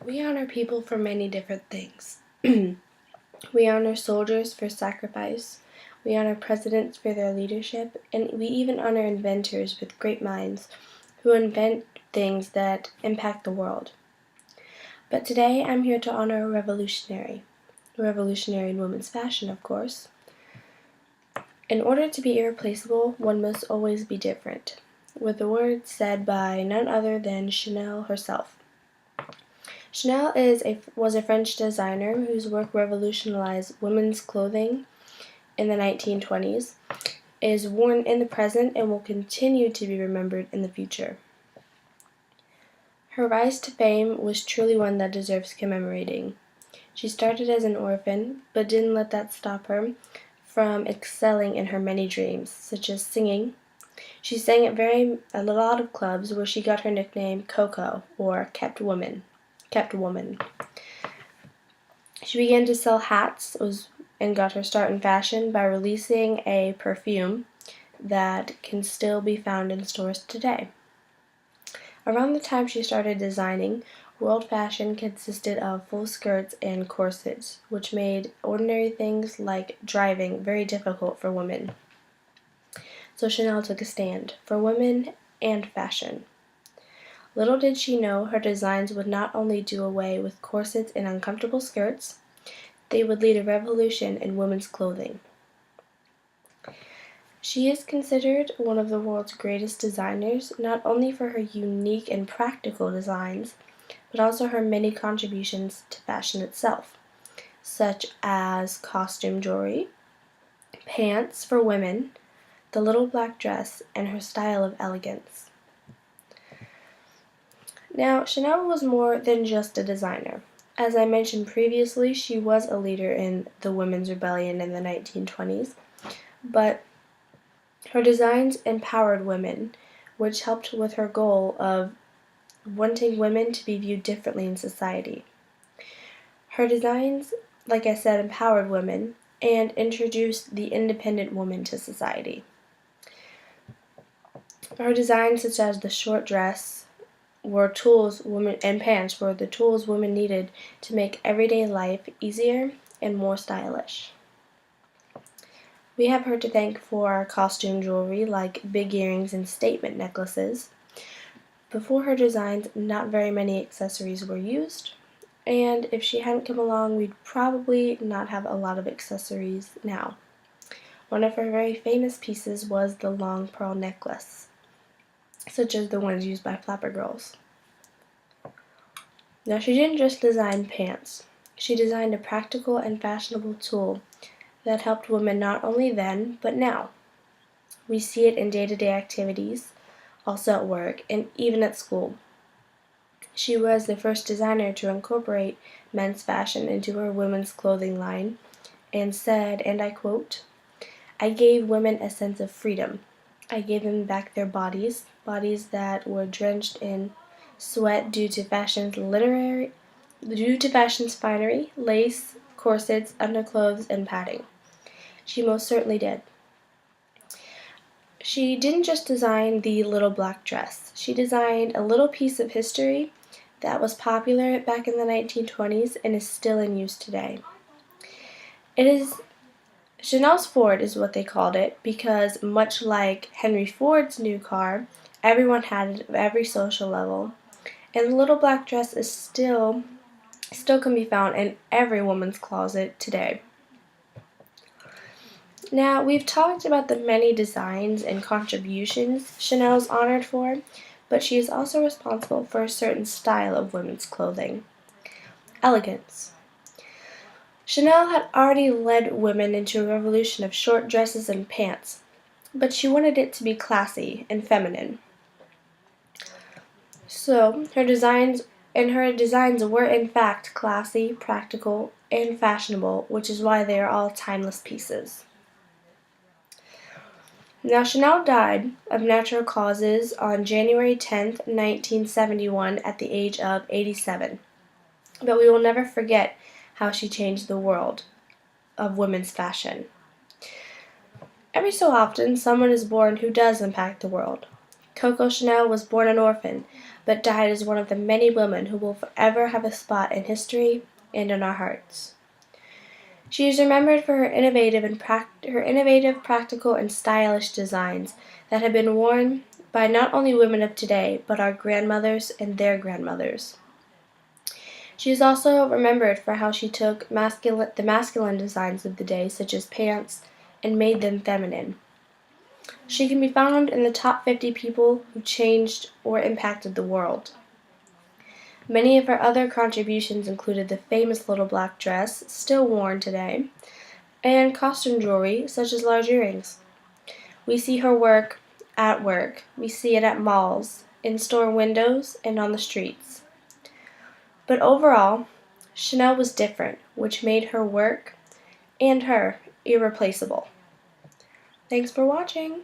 We honor people for many different things. We honor soldiers for sacrifice, we honor presidents for their leadership, and we even honor inventors with great minds who invent things that impact the world. But today I'm here to honor a revolutionary in women's fashion, of course. In order to be irreplaceable, one must always be different, with the words said by none other than Chanel herself. Chanel was a French designer whose work revolutionized women's clothing in the 1920s, is worn in the present, and will continue to be remembered in the future. Her rise to fame was truly one that deserves commemorating. She started as an orphan, but didn't let that stop her from excelling in her many dreams, such as singing. She sang at a lot of clubs where she got her nickname Coco, or Kept Woman. She began to sell hats and got her start in fashion by releasing a perfume that can still be found in stores today. Around the time she started designing, world fashion consisted of full skirts and corsets, which made ordinary things like driving very difficult for women. So Chanel took a stand for women and fashion. Little did she know her designs would not only do away with corsets and uncomfortable skirts, they would lead a revolution in women's clothing. She is considered one of the world's greatest designers, not only for her unique and practical designs, but also her many contributions to fashion itself, such as costume jewelry, pants for women, the little black dress, and her style of elegance. Now, Chanel was more than just a designer. As I mentioned previously, she was a leader in the women's rebellion in the 1920s, but her designs empowered women, which helped with her goal of wanting women to be viewed differently in society. Her designs, like I said, empowered women and introduced the independent woman to society. Her designs, such as the short dress, and pants were the tools women needed to make everyday life easier and more stylish. We have her to thank for costume jewelry like big earrings and statement necklaces. Before her designs, not very many accessories were used, and if she hadn't come along, we'd probably not have a lot of accessories now. One of her very famous pieces was the long pearl necklace, such as the ones used by flapper girls. Now, she didn't just design pants. She designed a practical and fashionable tool that helped women not only then, but now. We see it in day-to-day activities, also at work, and even at school. She was the first designer to incorporate men's fashion into her women's clothing line and said, and I quote, "I gave women a sense of freedom. I gave them back their bodies that were drenched in sweat due to fashion's finery, lace, corsets, underclothes, and padding." She most certainly did. She didn't just design the little black dress. She designed a little piece of history that was popular back in the 1920s and is still in use today. Chanel's Ford is what they called it because, much like Henry Ford's new car, everyone had it of every social level. And the little black dress is still can be found in every woman's closet today. Now, we've talked about the many designs and contributions Chanel's honored for, but she is also responsible for a certain style of women's clothing: elegance. Chanel had already led women into a revolution of short dresses and pants, but she wanted it to be classy and feminine. So, her designs were in fact classy, practical, and fashionable, which is why they are all timeless pieces. Now, Chanel died of natural causes on January 10th, 1971, at the age of 87. But we will never forget how she changed the world of women's fashion. Every so often, someone is born who does impact the world. Coco Chanel was born an orphan, but died as one of the many women who will forever have a spot in history and in our hearts. She is remembered for her innovative, practical, and stylish designs that have been worn by not only women of today, but our grandmothers and their grandmothers. She is also remembered for how she took the masculine designs of the day, such as pants, and made them feminine. She can be found in the top 50 people who changed or impacted the world. Many of her other contributions included the famous little black dress, still worn today, and costume jewelry, such as large earrings. We see her work at work. We see it at malls, in store windows, and on the streets. But overall, Chanel was different, which made her work and her irreplaceable. Thanks for watching.